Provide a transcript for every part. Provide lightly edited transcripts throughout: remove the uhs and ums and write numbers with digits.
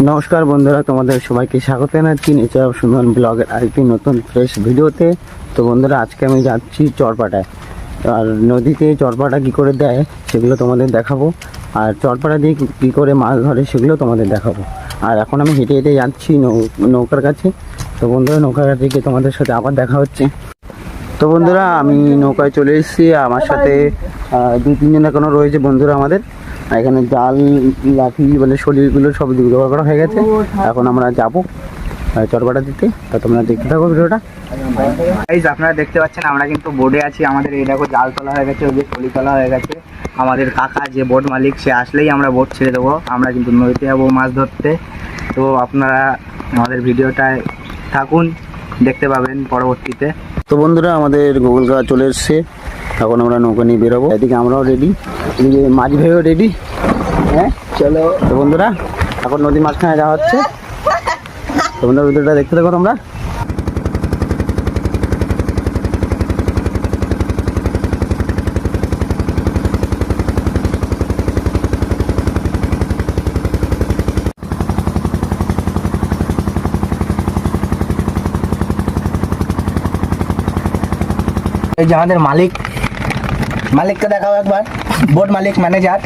নমস্কার বন্ধুরা, তোমাদের সবাইকে স্বাগত জানাচ্ছি নেচার অফ সুন্দরবন ব্লগের আরেকটি নতুন ফ্রেশ ভিডিওতে। তো বন্ধুরা, আজকে আমি যাচ্ছি চরপাটায়। আর নদীতে চরপাটা কী করে দেয় সেগুলো তোমাদের দেখাবো, আর চরপাটা দিয়ে কী করে মাছ ধরে সেগুলো তোমাদের দেখাবো। আর এখন আমি হেঁটে হেঁটে যাচ্ছি নৌকার কাছে। তো বন্ধুরা, নৌকার কাছে গিয়ে তোমাদের সাথে আবার দেখা হচ্ছে। তো বন্ধুরা, আমি নৌকায় চলে এসেছি। আমার সাথে 2-3 জন এখনও রয়েছে বন্ধুরা আমাদের। এখানে জাল, লাঠি, মানে শরীরগুলো সব জোগাড় করা হয়ে গেছে। এখন আমরা যাবো চরপাটা দিতে। তা তোমরা দেখতে থাকো ভিডিওটা। আপনারা দেখতে পাচ্ছেন আমরা কিন্তু বোর্ডে আছি। আমাদের এই দেখো জাল তোলা হয়ে গেছে, ওদের টলি তোলা হয়ে গেছে। আমাদের কাকা যে বোট মালিক, সে আসলেই আমরা বোট ছেড়ে দেবো। আমরা কিন্তু নদীতে যাবো মাছ ধরতে। তো আপনারা আমাদের ভিডিওটায় থাকুন, দেখতে পাবেন পরবর্তীতে। তো বন্ধুরা, আমাদের গোকুল কাকা চলে এসছে। এখন আমরা নৌকা নিয়ে বেরোবো। এদিকে আমরাও রেডি, এদিকে মাঝ ভাইও রেডি। হ্যাঁ, চলো। তো বন্ধুরা, এখন নদীর মাঝখানে যাওয়া হচ্ছে। তো বন্ধুরা, ভিডিওটা দেখতে থাকো তোমরা। এই যে আমাদের মালিককে দেখাও একবার, বোট মালিক, ম্যানেজার।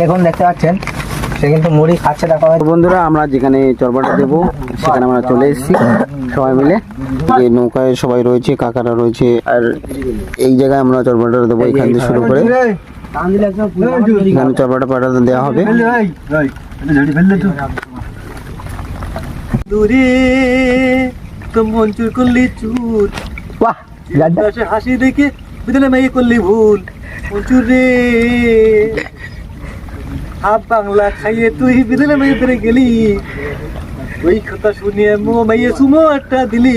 দেখুন, দেখতে পাচ্ছেন সে কিন্তু মুড়ি খাচ্ছে, দেখা হয়। তো বন্ধুরা, আমরা যেখানে চরপাটা দেবো সেখানে আমরা চলে এসেছি সবাই মিলে। যে নৌকায় সবাই রয়েছে, কাকারা রয়েছে। আর এই জায়গায় আমরা চরপাটা দেবো, এখান থেকে শুরু করে এখানে চরপাটা পাটাতে দেওয়া হবে। দূরে তো মঞ্চুর করলি চুর, বাহ, পাশে হাসি দেখে বুঝলে মেয়ে করলি ভুল। মঞ্চুর রে, হাফ বাংলা খাইয়ে তুই বিদলে মেয়ে ধরে গেলি। ওই কথা শুনিয়ে মেয়ে সুমো একটা দিলি।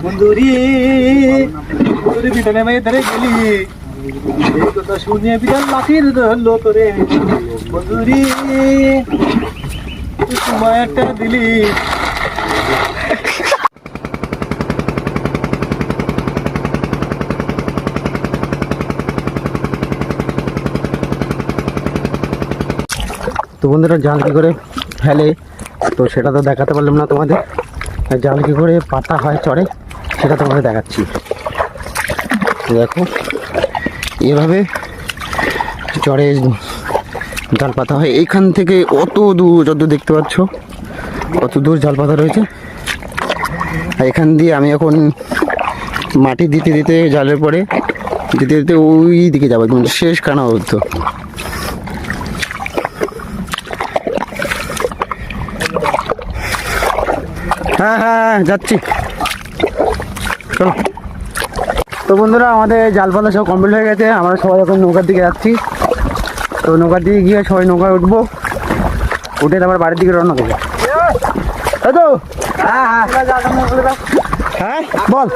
বন্ধুরে, তোরে বিদলে মেয়ে ধরে গেলি। এই কথা শুনিয়ে বিদাল লাঠির ধরলো তোরে। বন্ধুরে, তুই সুমো একটা দিলি। তো বন্ধুরা, জাল কী করে ফেলে তো সেটা তো দেখাতে পারলাম না তোমাদের। জাল কী করে পাতা হয় চড়ে সেটা তোমাদের দেখাচ্ছি। দেখো, এভাবে চড়ে জাল পাতা হয়। এইখান থেকে অত দূর, যত দেখতে পাচ্ছ অত দূর জাল পাতা রয়েছে। আর এখান দিয়ে আমি এখন মাটি দিতে দিতে, জালের পরে দিতে দিতে ওই দিকে যাবো, একদম শেষ কানা অবধি। হ্যাঁ হ্যাঁ, যাচ্ছি, চলো। তো বন্ধুরা, আমাদের জাল পাতা সব কমপ্লিট হয়ে গেছে। আমরা সবাই এখন নৌকার দিকে যাচ্ছি। তো নৌকার দিকে গিয়ে সবাই নৌকায় উঠবো, উঠে তারপর বাড়ির দিকে রওনা করবো। তাই তো? হ্যাঁ, বল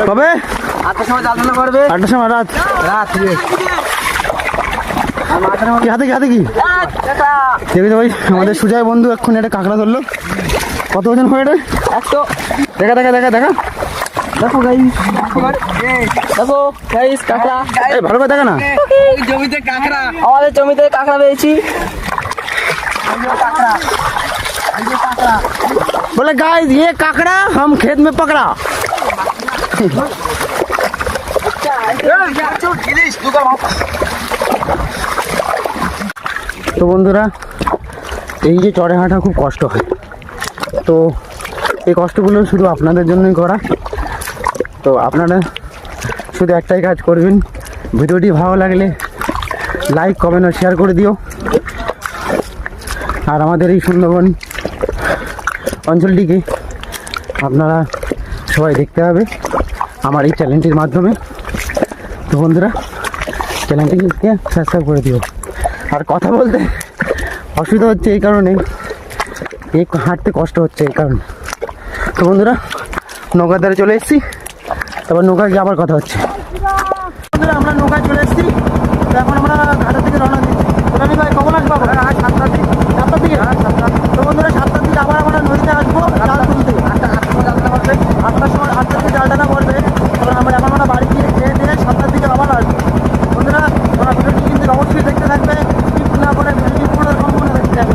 কবে? 8টার সময় জাল তোলা করবে। 8টার সময় রাত? কি হাতে কি দেখবি তো ভাই, আমাদের সুজয় বন্ধু এক্ষুনি একটা কাঁকড়া ধরলো। কত ওজন হবে এটা? 100। দেখা দেখো গাইস, দেখো গাইস, কাঁকড়া। এই ভালো করে দেখা না। জমিতে কাঁকড়া, আমাদের জমিতে কাঁকড়া পেয়েছি। बोले गाइस, ये काकड़ा हम खेत में पकड़ा। তো বন্ধুরা, এই যে চড়ে হাঁটা খুব কষ্ট হয়। তো এই কষ্টগুলো শুধু আপনাদের জন্যই করা। তো আপনারা শুধু একটাই কাজ করবেন, ভিডিওটি ভালো লাগলে লাইক, কমেন্ট ও শেয়ার করে দিও। আর আমাদের এই সুন্দরবন অঞ্চলটিকে আপনারা সবাই দেখতে হবে আমার এই চ্যানেলটির মাধ্যমে। তো বন্ধুরা, চ্যানেলটিকে সাবস্ক্রাইব করে দিও। আর কথা বলতে অসুবিধা হচ্ছে এই কারণে, এই হাঁটতে কষ্ট হচ্ছে এই কারণে। তো বন্ধুরা, নৌকার ধারে চলে এসেছি, তারপর নৌকা গিয়ে আবার কথা হচ্ছে। বন্ধুরা, আমরা নৌকায় চলে এসেছি। তো এখন আমরা ঘাটের থেকে রওনা দিচ্ছি। রবি ভাই, কখন আসবো? 7টার দিকে। 7টার দিকে? তো বন্ধুরা, 7টার দিকে আবার আমরা নদীতে আসবো জাল তুলতে। 8টার সময় 8টার দিকে জাল টানা পড়বে। তখন আমরা এখন বাড়ি গিয়ে খেয়ে দিয়ে 7টার দিকে আবার আসবো। বন্ধুরা, ভিডিওটি কিন্তু অবশ্যই দেখতে থাকবে, স্কিপ না করে ভিডিওটি পুরো সম্পূর্ণ দেখতে হবে।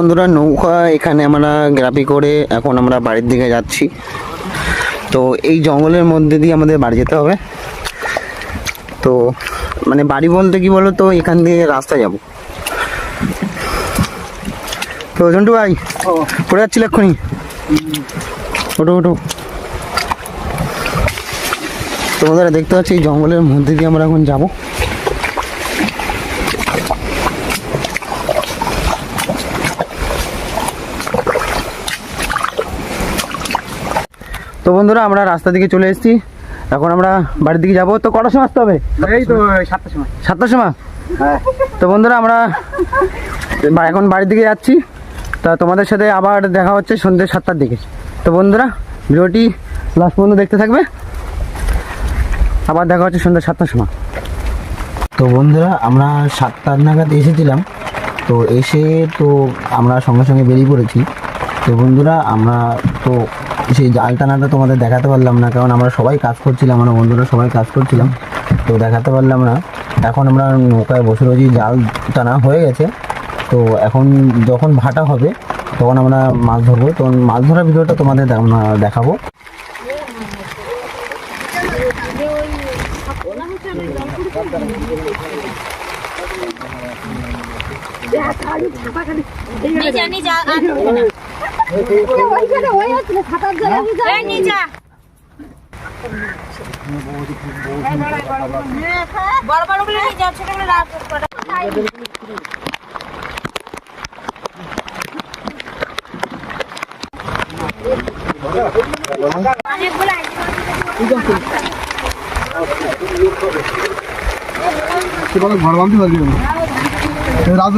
বন্ধুরা নৌকা এখানে আমরা গ্রাফি করে এখন আমরা বাড়ির দিকে যাচ্ছি। তো এই জঙ্গলের মধ্যে দিয়ে আমাদের বাড়ি যেতে হবে। তো মানে বাড়ি বলতে কি বলো তো, এখান দিয়ে রাস্তা যাব। তো ঝন্টু ভাই পড়ে যাচ্ছিল এক্ষুনি, ওটো ওটো। তো বন্ধুরা দেখতে পাচ্ছি এই জঙ্গলের মধ্যে দিয়ে আমরা এখন যাব। তো বন্ধুরা আমরা রাস্তা দিকে চলে এসেছি, এখন আমরা বাড়ির দিকে যাবো। তো কটার সময় আসতে হবে? এই তো 7টার সময়। 7টার সময়? হ্যাঁ। তো বন্ধুরা আমরা এখন বাড়ির দিকে যাচ্ছি। তা তোমাদের সাথে আবার দেখা হচ্ছে সন্ধ্যে 7টার দিকে। তো বন্ধুরা ভিডিওটি লাস্ট পর্যন্ত দেখতে থাকবে, আবার দেখা হচ্ছে সন্ধ্যে 7টার সময়। তো বন্ধুরা আমরা 7টার নাগাদ এসেছিলাম। তো এসে তো আমরা সঙ্গে সঙ্গে বেরিয়ে পড়েছি। তো বন্ধুরা আমরা তো সেই জাল টানাটা তোমাদের দেখাতে পারলাম না, কারণ আমরা সবাই কাজ করছিলাম, আমরা বন্ধুরা সবাই কাজ করছিলাম, তো দেখাতে পারলাম না। এখন আমরা নৌকায় বসে রয়েছি, জাল টানা হয়ে গেছে। তো এখন যখন ভাটা হবে তখন আমরা মাছ ধরবো। তখন মাছ ধরার ভিডিওটা তোমাদের দেখাবো। বড় বড় গুলো নিয়ে যাও, ছোটগুলো রাখ। ঘর বাঁধতে পারবি